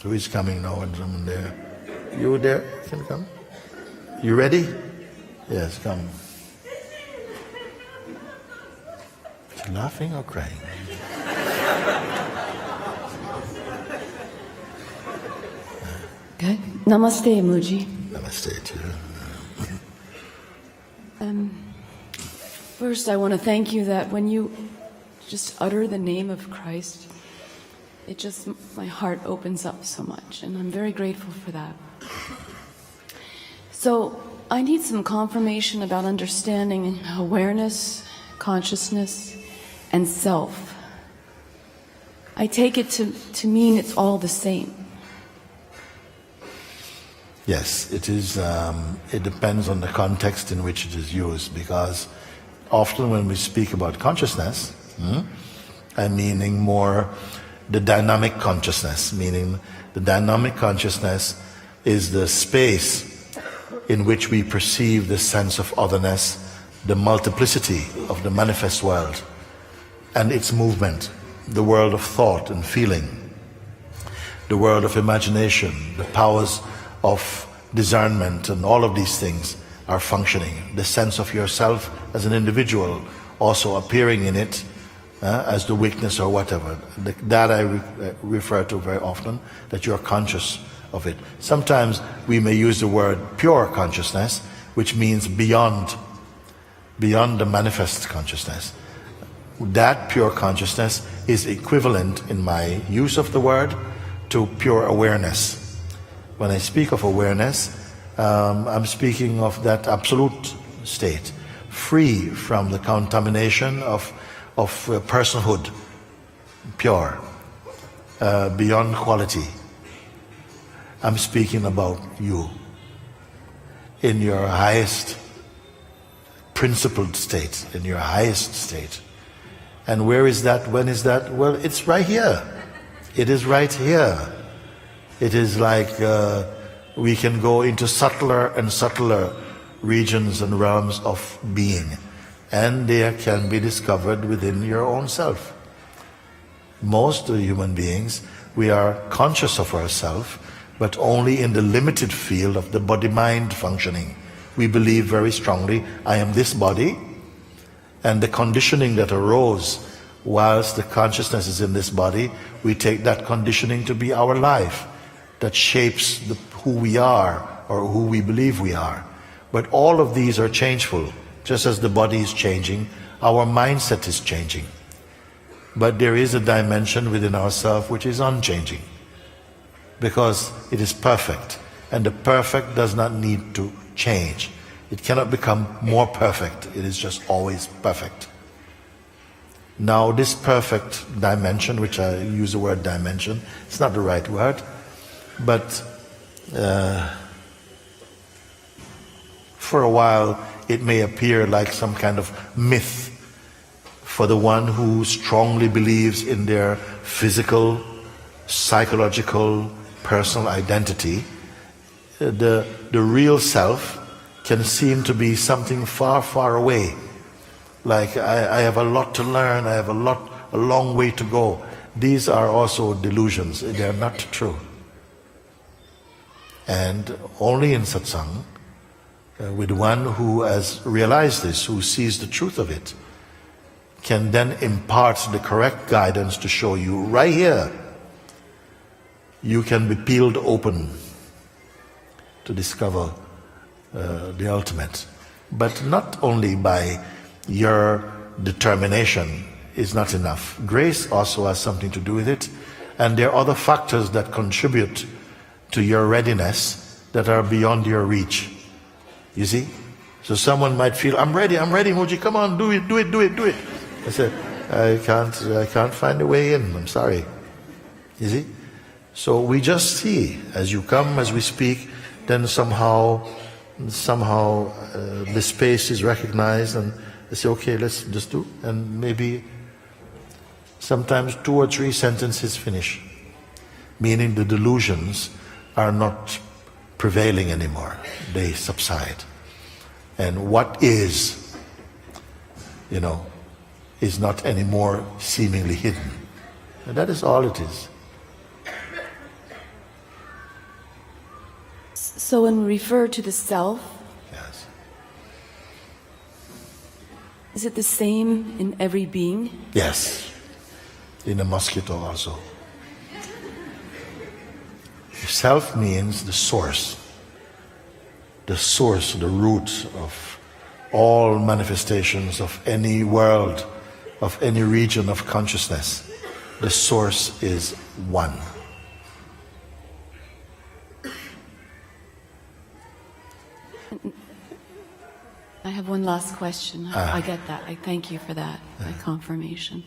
So he's coming now and someone there. You there? Can come? You ready? Yes, come. Is he laughing or crying? Okay. Namaste, Mooji. Namaste to you. First, I want to thank you that when you just utter the name of Christ, my heart opens up so much, and I'm very grateful for that. So, I need some confirmation about understanding awareness, consciousness, and self. I take it to mean it's all the same. Yes, it is. It depends on the context in which it is used, because often when we speak about consciousness, I'm meaning more the dynamic consciousness, meaning the dynamic consciousness is the space in which we perceive the sense of otherness, the multiplicity of the manifest world and its movement, the world of thought and feeling, the world of imagination, the powers of discernment, and all of these things are functioning. The sense of yourself as an individual also appearing in it as the weakness or whatever. That I refer to very often, that you're conscious of it. Sometimes we may use the word pure consciousness, which means beyond the manifest consciousness. That pure consciousness is equivalent in my use of the word to pure awareness. When I speak of awareness, I'm speaking of that absolute state, free from the contamination of personhood, pure, beyond quality. I'm speaking about you in your highest principled state, in your highest state. And where is that? When is that? Well, it's right here. It is right here. It is like we can go into subtler and subtler regions and realms of being, and they can be discovered within your own self. Most of the human beings, we are conscious of ourselves, but only in the limited field of the body-mind functioning. We believe very strongly, I am this body, and the conditioning that arose whilst the consciousness is in this body, we take that conditioning to be our life, that shapes who we are or who we believe we are. But all of these are changeful. Just as the body is changing, our mindset is changing. But there is a dimension within ourselves which is unchanging, because it is perfect, and the perfect does not need to change. It cannot become more perfect, it is just always perfect. Now this perfect dimension, which I use the word dimension, it's not the right word, but for a while it may appear like some kind of myth for the one who strongly believes in their physical, psychological, personal identity. The real self can seem to be something far, far away. Like I have a lot to learn, I have a long way to go. These are also delusions, they are not true. And only in satsang, with one who has realized this, who sees the truth of it, can then impart the correct guidance to show you right here, you can be peeled open to discover the ultimate. But not only by your determination is not enough. Grace also has something to do with it, and there are other factors that contribute to your readiness that are beyond your reach. You see? So someone might feel, I'm ready, Mooji, come on, do it. I said, I can't find a way in, I'm sorry. You see? So we just see, as you come, as we speak, then somehow the space is recognized, and they say, okay, let's just do, and maybe sometimes 2 or 3 sentences finish, meaning the delusions are not prevailing anymore, they subside. And what is, is not anymore seemingly hidden. And that is all it is. So when we refer to the self, Yes. is it the same in every being? Yes. In a mosquito also. Self means the source, the root of all manifestations of any world, of any region of consciousness. The source is one. I have one last question. I get that. I thank you for that confirmation.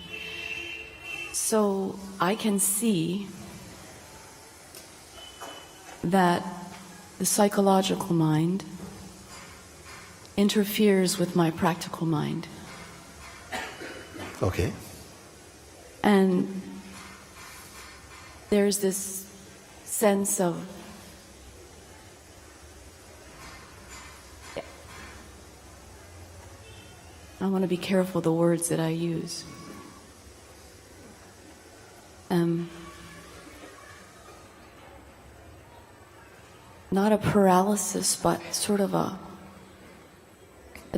So I can see that the psychological mind interferes with my practical mind. Okay. And there's this sense of I want to be careful the words that I use. Not a paralysis, but sort of a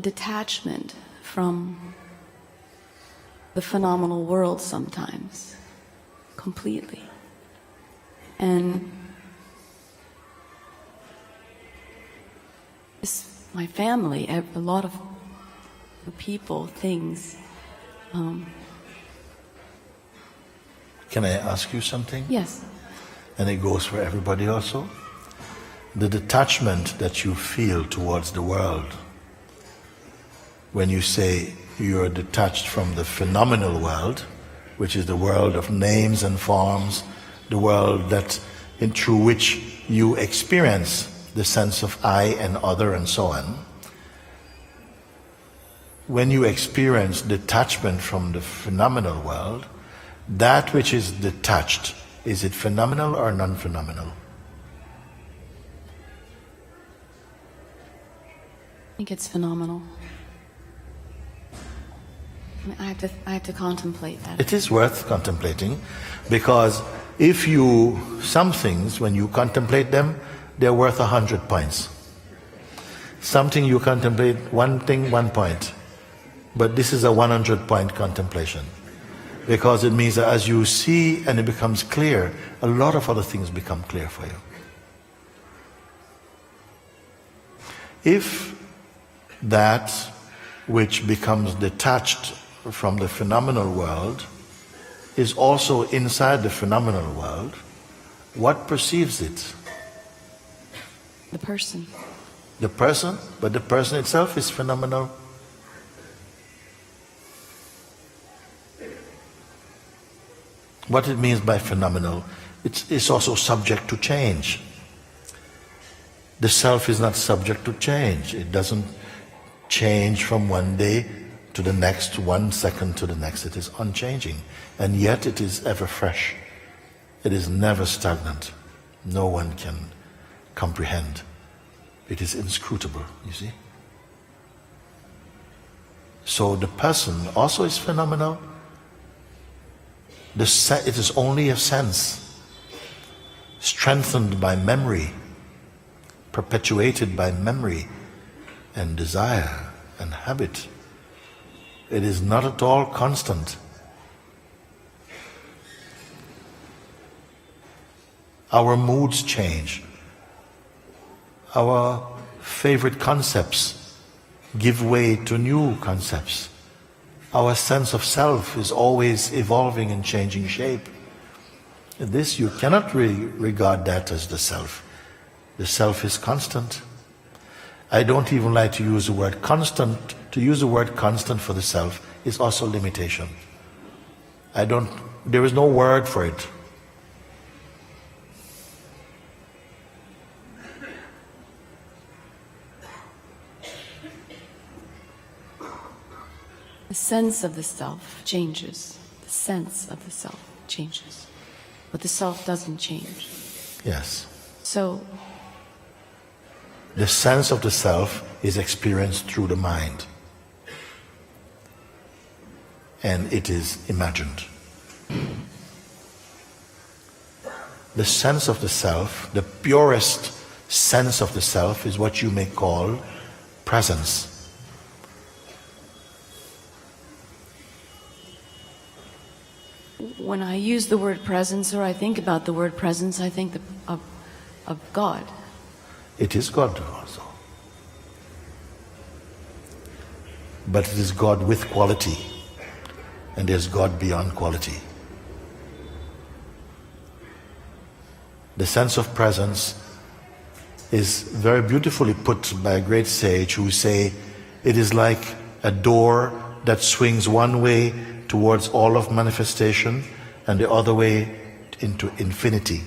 detachment from the phenomenal world sometimes, completely. And my family, a lot of people, things. Can I ask you something? Yes. And it goes for everybody also. The detachment that you feel towards the world, when you say you're detached from the phenomenal world, which is the world of names and forms, the world through which you experience the sense of I and other and so on. When you experience detachment from the phenomenal world, that which is detached, is it phenomenal or non-phenomenal? I think it's phenomenal. I have to contemplate that. It is worth contemplating, because some things, when you contemplate them, they're worth 100 points. Something you contemplate, one thing, 1 point. But this is a 100-point contemplation, because it means that as you see and it becomes clear, a lot of other things become clear for you. If that which becomes detached from the phenomenal world is also inside the phenomenal world, what perceives it? The person. The person? But the person itself is phenomenal. What it means by phenomenal, it's also subject to change. The self is not subject to change. It doesn't change from one day to the next, 1 second to the next. It is unchanging. And yet it is ever fresh. It is never stagnant. No one can comprehend. It is inscrutable, you see. So the person also is phenomenal. It is only a sense, strengthened by memory, perpetuated by memory and desire and habit. It is not at all constant. Our moods change. Our favorite concepts give way to new concepts. Our sense of self is always evolving and changing shape. This, you cannot regard that as the self. The self is constant. I don't even like to use the word constant. To use the word constant for the self is also limitation. There is no word for it. The sense of the self changes. The sense of the self changes. But the self doesn't change. Yes. So the sense of the self is experienced through the mind. And it is imagined. The sense of the self, the purest sense of the self is what you may call presence. When I use the word presence, or I think about the word presence, I think of God. It is God also. But it is God with quality, and there's God beyond quality. The sense of presence is very beautifully put by a great sage who say it is like a door that swings one way towards all of manifestation and the other way into infinity.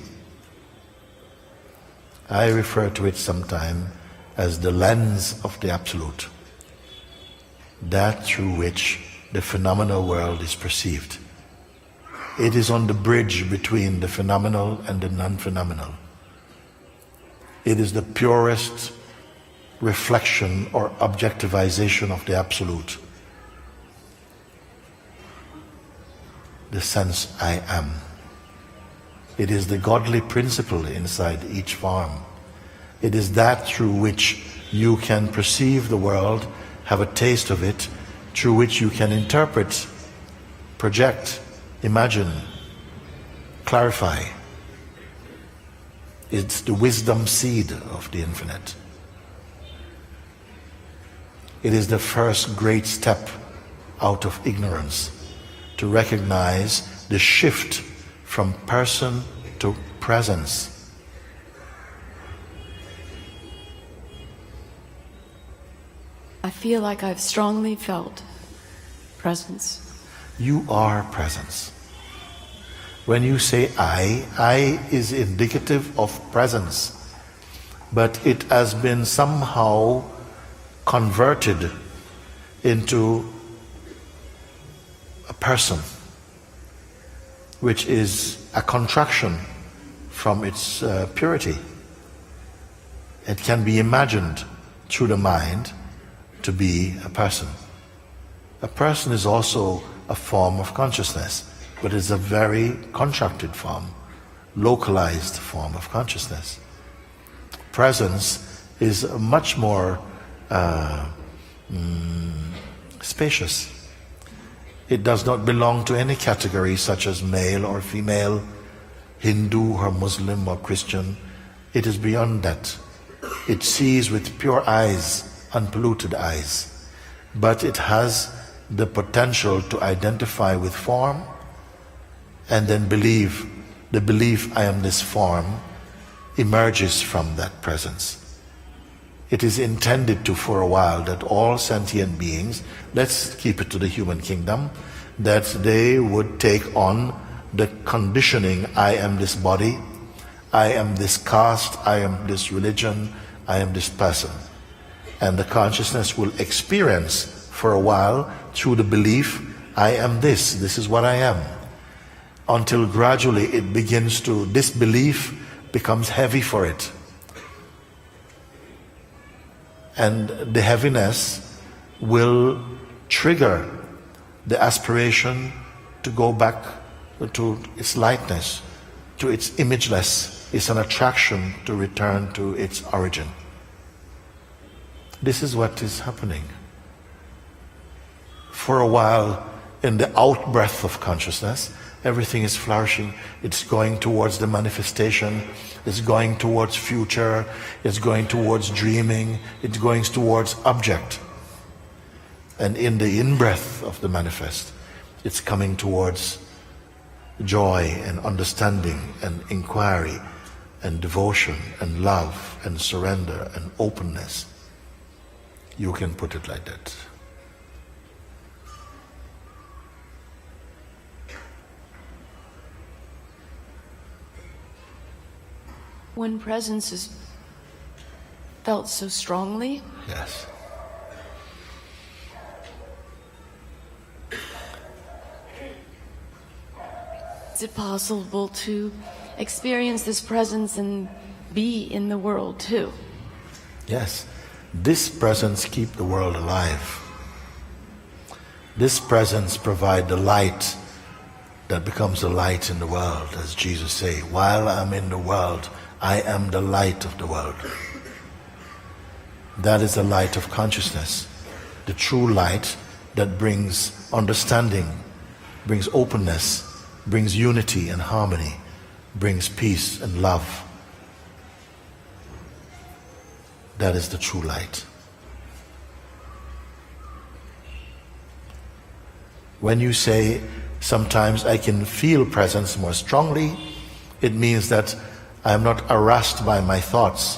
I refer to it sometimes as the lens of the Absolute, that through which the phenomenal world is perceived. It is on the bridge between the phenomenal and the non-phenomenal. It is the purest reflection or objectivization of the Absolute. The sense I am. It is the godly principle inside each form. It is that through which you can perceive the world, have a taste of it, through which you can interpret, project, imagine, clarify. It's the wisdom seed of the infinite. It is the first great step out of ignorance, to recognize the shift from person to presence. I feel like I've strongly felt presence. You are presence. When you say I is indicative of presence, but it has been somehow converted into a person, which is a contraction from its purity. It can be imagined through the mind to be a person. A person is also a form of consciousness, but it's a very contracted form, localized form of consciousness. Presence is much more spacious. It does not belong to any category such as male or female, Hindu or Muslim or Christian. It is beyond that. It sees with pure eyes, unpolluted eyes, but it has the potential to identify with form and then believe. The belief I am this form emerges from that presence. It is intended to, for a while, that all sentient beings, let's keep it to the human kingdom, that they would take on the conditioning, I am this body, I am this caste, I am this religion, I am this person. And the consciousness will experience for a while through the belief, I am this is what I am. Until gradually it begins to, this belief becomes heavy for it. And the heaviness will trigger the aspiration to go back to its lightness, to its imageless. It's an attraction to return to its origin. This is what is happening. For a while, in the out-breath of consciousness, everything is flourishing. It's going towards the manifestation. It's going towards future. It's going towards dreaming. It's going towards object. And in the in-breath of the manifest, it's coming towards joy and understanding and inquiry and devotion and love and surrender and openness. You can put it like that. When presence is felt so strongly, Yes. is it possible to experience this presence and be in the world too? Yes. This presence keeps the world alive. This presence provides the light that becomes the light in the world, as Jesus said, while I'm in the world, I am the light of the world. That is the light of consciousness, the true light that brings understanding, brings openness, brings unity and harmony, brings peace and love. That is the true light. When you say, sometimes I can feel presence more strongly, it means that I am not harassed by my thoughts.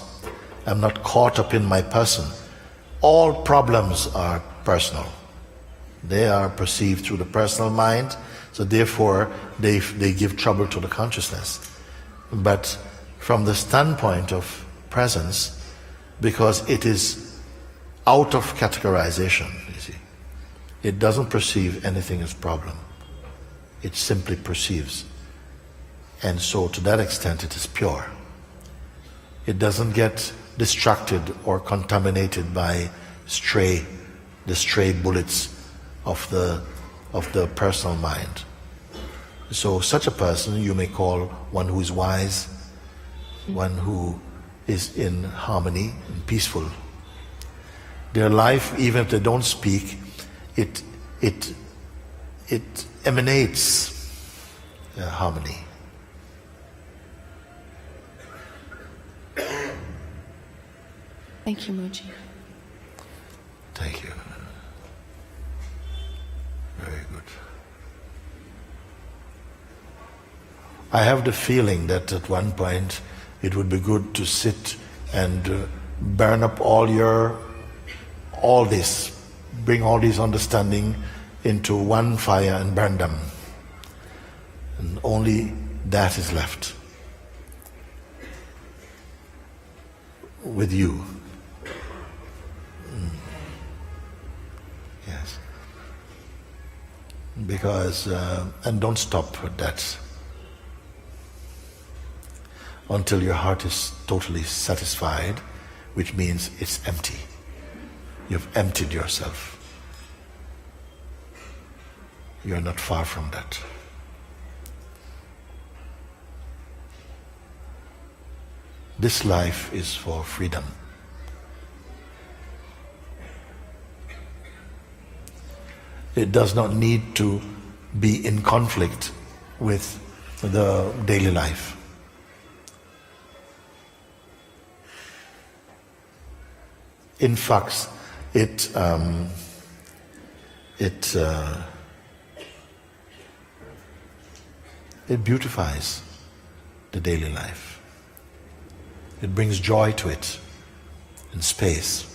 I'm not caught up in my person. All problems are personal. They are perceived through the personal mind, so therefore they give trouble to the consciousness. But from the standpoint of presence, because it is out of categorization, you see, it doesn't perceive anything as problem. It simply perceives. And so to that extent it is pure. It doesn't get distracted or contaminated by the stray bullets of the personal mind. So such a person you may call one who is wise, one who is in harmony and peaceful. Their life, even if they don't speak, it emanates harmony. Thank you, Mooji. Thank you. Very good. I have the feeling that at one point it would be good to sit and burn up bring all these understanding into one fire and burn them. And only that is left with you. Yes. Because, and don't stop at that until your heart is totally satisfied, which means it's empty. You've emptied yourself. You're not far from that. This life is for freedom. It does not need to be in conflict with the daily life. In fact, it beautifies the daily life. It brings joy to it in space.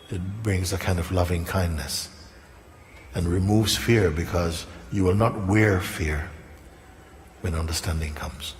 It brings a kind of loving kindness and removes fear, because you will not wear fear when understanding comes.